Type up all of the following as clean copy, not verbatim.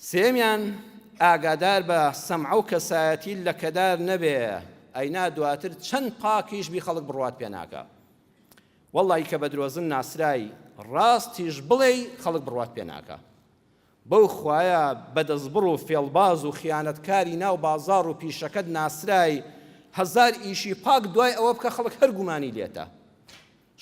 سێمیان ئاگادار بە سەمع و کەسایەتی لە کەدار نەبێ، ئەینا دواتر چەند پاکیش بی خەڵک بڕوات پێ ناکە. وەڵڵی کە بە درۆزن ناسرای ڕاستیش بڵێ خەڵک بڕوات پێ ناکە. بەو خوایە بەدەستبڕ و فێڵباز و خیانەتکاری ناو بازاڕ و پیشەکەت ناسرای هەزار ئیشی پاک دوای ئەوە بکە خەڵک هەر گومانی لێتە.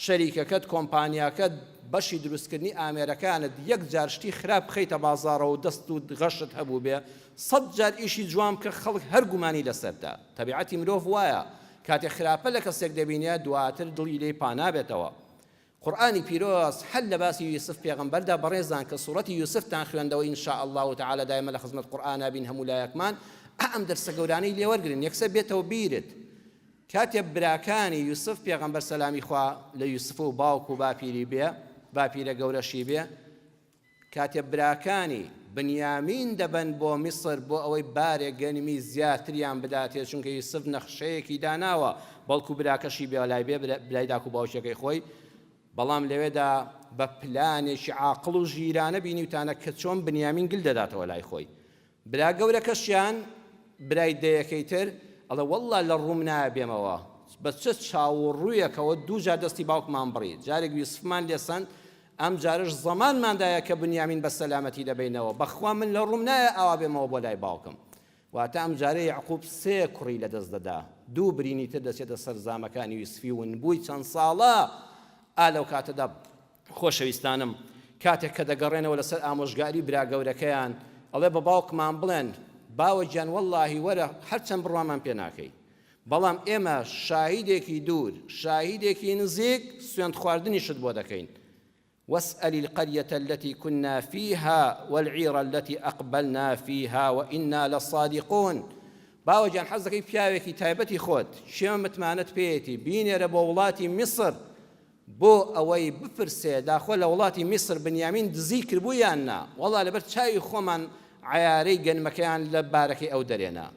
شەریکەکەت کۆمپانیاکەت بەشی دروستکردنی ئامێرەکانت یەک جار شتی خراپ بخەیتە بازاڕەوە و دەست و غەشت هەبوو بێ 100 جار ئیشی جوام کە خەڵک هەر گومانی لەسەردا. تەبیعەتی مرۆڤ وایە کاتێک خراپە لە کەسێک دەبینێ دواتر دڵی لێی پانابێتەوە. قورئانی پیرۆز هەر لە باسی یوسف پێغەمبەردا بەڕێزان کە سوورەتی یوسفتان خوێندەوە ئینشاء الله تعالی دایمە لە خزمەت قورئانا بین هەموو لایەکمان ئەم دەرسە گەورانەی لێوەرگرن یەکسەر بێتەوە بیرت. کاتێ براکانی یوسف پێغەمبەر سەلامی خوا لە یوسف و باوک و باپیری بێ باپیرە گەورەشی بێ، کاتێ براکانی بنیامین دەبەن بۆ میسر بۆ ئەوەی بارێک گەنمی زیاتریان بداتێت، چونکە یوسف نەخشەیەکی داناوە بەڵکو براکەشی بێ لای بێ بلای داک و باوشەکەی خۆی، بەڵام لەوێدا بە پلانێکی عاقڵ و ژیرانە بینیوتانە کە چۆن بنیامین گل دەداتەوە لای خۆی. برا گەورەکەشیان برای دەیەکەی تر ئەڵێ وەڵڵا لە ڕووم نابێمەوە بە چ چاوەڕوویەکەوە دوو جار دەستی باوکمان بڕی، جارێک یوسفمان لێسەند ئەم جارش زەمانماندایە کە بنیامین بە سەلامەتی دەبینەوە، بەخوا من لە ڕووم نایە ئاوا بێمەوە بۆ لای باوکم. واتە ئەم جارەی یعقوب 3 کوڕی لەدەست دەدا، 2 برینی تر دەچێتە سەر زامەکانی یوسفی ونبووی چەند ساڵە. لەو کاتەدا خۆشەویستانم کاتێک کە دەگەڕێنەوە لەسەر ئامۆژگاری برا گەورەکەیان ئەڵێ بە باوکمان بڵێن باوە گیان وەڵڵاهی وەرە هەرچەند بڕوامان پێ ناکەی، بەڵام ئێمە شاهیدێکی دوور شاهیدێکی نزیک سوێند خواردنیشت بۆ دەکەین. واسأل القرية التي كنا فيها والعير التي أقبلنا فيها وإنا لصادقون. باوە گیان حەز دەکەی پیاوێکی تایبەتی خۆت شێمە متمانەت پێیەتی بینێرە بۆ وڵاتی میسر بۆ ئەوەی بپرسێ داخۆ لە وڵاتی میسر بنیامین دزی کردبوو یان نا، وەڵا لەبەر چاوی خۆمان عیارەی گەنمەکەیان لە بارەکەی ئەو دەرێنا.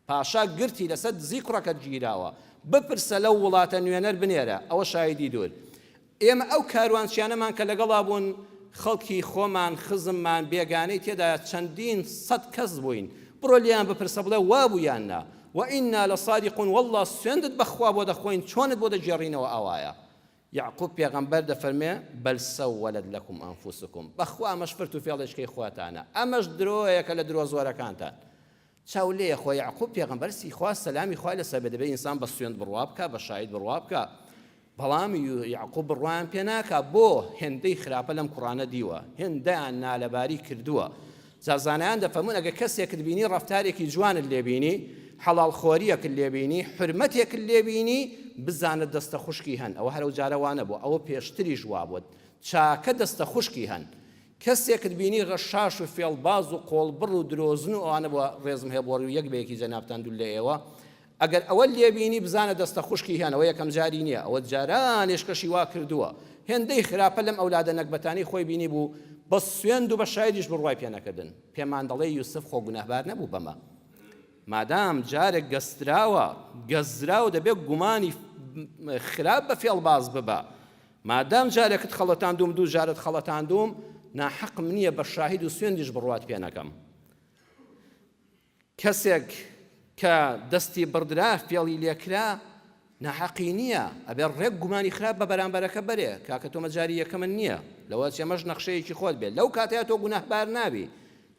پاشا گرتی لەسەر دزی کوڕەکەت گیراوە، بپرسە لەو وڵاتە نوێنەر بنێرە، ئەوە شایدی دوور. ئێمە ئەو کاروانچیانەمان کە لەگەڵا بوون خەڵکی خۆمان خزممان بێگانەی تێدا چەندین 100 کەس بووین، بڕۆ لیان بپرسە بڵێ وابوو یان نا، وئینا لەصادقون وەڵڵا سوێندت بەخوا بۆ دەخۆین چۆنت بۆ دەگێڕینەوە ئەوایە. یعقوب پێغەمبەر دەفەرمێ بەل سەوەلەت لەکم ئەنفوسکم، بەخوا ئەمەش فرت و فێڵێشکەی خواتانە، ئەمەش درۆیەکە لە درۆ زۆرەکانتان. چاو لێیە خۆ یعقوب پێغەمبەر سیخوا سەلامی خوای لەسەر بێ دەبێت ئینسان بە سوێند بڕوا بکە بە شاهید بڕوا بکە، بەڵام یعقوب بڕوایان پێ ناکە بۆ هێندەی خراپە لەم کوڕانە دیوە، هێندەیان نالەباری کردووە. زانایان دەفەرمون ئەگە کەسێکت بینی ڕەفتارێکی جوانت لێبینی، حەڵاڵ خۆریەکت لێبینی، حرمەتێکت لێبینی، بزانت دەستە خوشکی هەن. ئەوە هەرەو جارەوانە بوو، ئەوە پێشتری ژوا بووت، چاکە دەستە خوشکی هەن. کەسێکت بینی ڕەشاش و فێڵباز و قۆڵبڕ و درۆزن و ئەوانە بۆ ڕێزم هەیە بۆ یەک بەیەکی جەنابتان دوو لە ئێوە، ئەگەر ئەوە لێبینی بزانە دەستە خوشکی هەن، ئەوە یەکەم جاری نییە، ئەوە جارانێشکەشی وا کردووە. هێندەی خراپە لەم ئەولادە نەکبەتانی خۆی بینی بوو بە سوێند و بە شایدیش بڕوای پێ نەکردن. پێمان دەڵێ یوسف خۆ گوناهبار نەبوو بەمە، مادام جارێک گەستراوە گەزراوە دەبێت گومانی خراپ بە فێڵباز ببە، مادام جارێکت خەڵەتاندوم دوو جارت خەڵەتاندوم ناحەقم نییە بە شاهید و سوێندیش بڕوات پێ نەکەم. کەسێک کە دەستی بردرا فێڵی لێکرا ناحەقی نییە، ئەبێ ڕێک گومانی خراپ بە بەرامبەرەکە بەرێ کاکە تۆ مەجاری یەکەمن نییە، لەوە چێمەش نەخشەیەکی خۆت بێت، لەو کاتەیە تۆ گوناهبار نابی.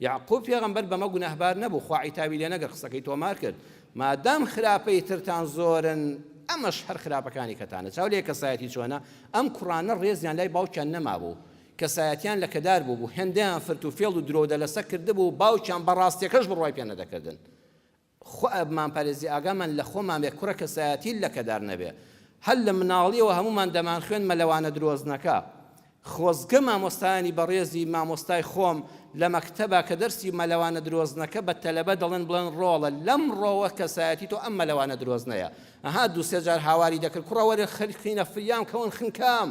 یعقوب پێغەمبەر بەمە گوناهبار نەبوو، خوا عیتابی لێ نەگەر قسەکەی تۆمار کرد، مادام خراپەی ترتان زۆرن ئەمەش هەر خراپەکانی کەتانە. چاو لێ کەسایەتی چۆنە ئەم کوڕانە ڕێزیان لای باوکیان نەمابوو، کەسایەتیان لە کەدار بوو، هێندەیان فرت و فێڵ و درۆدە لەسەر کردبوو، باوکیان بەڕاستیەکەش بڕوای پێ نەدەکردن. خۆ ئەبمان پارێزی ئاگامان لە خۆمان بێ کوڕە کەسایەتی لە کەدار نەبێ. هەر لە مناڵیەوە هەمومان دەمان خوێن مەلەوانە درۆزنەکە. خۆزگە مامۆستایانی بەڕێزی مامۆستای خۆم لە مەکتەبە کە دەرسی مەلەوانە درۆزنەکە بە تەلەبە دەڵێن بڵێن ڕۆڵە لەم ڕۆوە کەسایەتی تۆ ئەم مەلەوانە درۆزنەیە. ئەها دوو سێ جار هاواری دەکرد کوڕە وەرە خەرخینە فریام کەون خنکام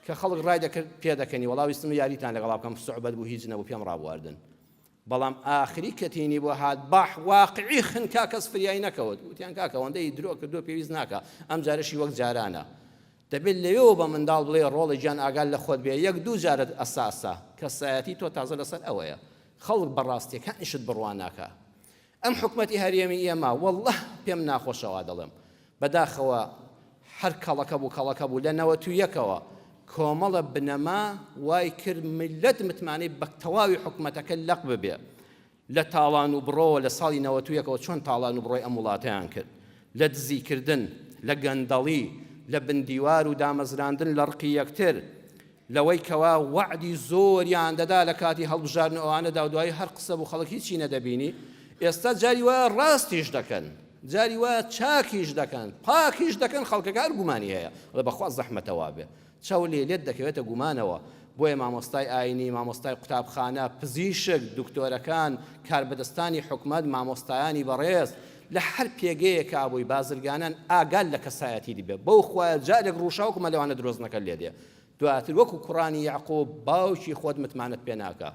کە خەڵک ڕای دەکرد پێ دەکەنی وەڵاویستم یاریتان لەگەڵا بکەم سوعبەت بوو هیچ نەبوو پێم ڕابواردن. بەڵام ئاخری کەتینی بۆ هات باح واقعی خنکا کەس فریایی نەکەوت، وتیان کاکە ئەوەندەی درۆ کردو پێویست ناکە، ئەم جارەشی وەک جارانە. دەبێت لەوێەوە بە منداڵ بڵێ ڕۆڵی گیان ئاگال لە خۆت بێ، یەک دوو جارت ئەساسە کەسایەتی تۆ تازە لەسەر ئەوەیە. خەڵک بەڕاستیەکانیشت بڕوان ناکە ئەم حکومەتی هەرێمی ئێمە وەڵڵه پێم ناخۆشەوە دەڵێم بەداخەوە هەر کەڵەکە بوو لە 91ەوە کۆمەڵە بنەما وای کرد ملت متمانەی بە تەواوی حکومەتەکە لەق ببێ لە تاڵان و بڕۆ لە ساڵی 91ەوە چۆن تاڵان و بڕۆی ئەم وڵاتەیان کرد لە دزیکردن لە گەندەڵی لە بندیوار و دامەزراندن لە ڕقی یەکتر لەوەی کەوا وعدی زۆریان دەدا لە کاتی هەڵبژاردن ئەوانەدا و دوایی هەر قسە بوو خەڵک هیچی نەدەبینی ئێستا جاری وایە ڕاستیش دەکەن جاری وایە چاکیش دەکەن پاکیش دەکەن خەڵکەکە هەر گومانی هەیە بەڵێ بەخوا زەحمەتەوا بێ چاو لێت دەکەوێتە گومانەوە بۆیە مامۆستای ئاینی مامۆستای قوتابخانە پزیشک دکتۆرەکان کاربەدەستانی حکومەت مامۆستایانی بەڕێز لە هەر پێگەیەک ئابووی بازرگانان ئاگال لە کەسایەتی دیبێ بەو خوایە جارێک ڕووشاوکمە لەوانە درۆزنەکە لێ دێ دواتر وەکو کوڕانی یعقوب باوکی خۆت متمانەت پێ ناکە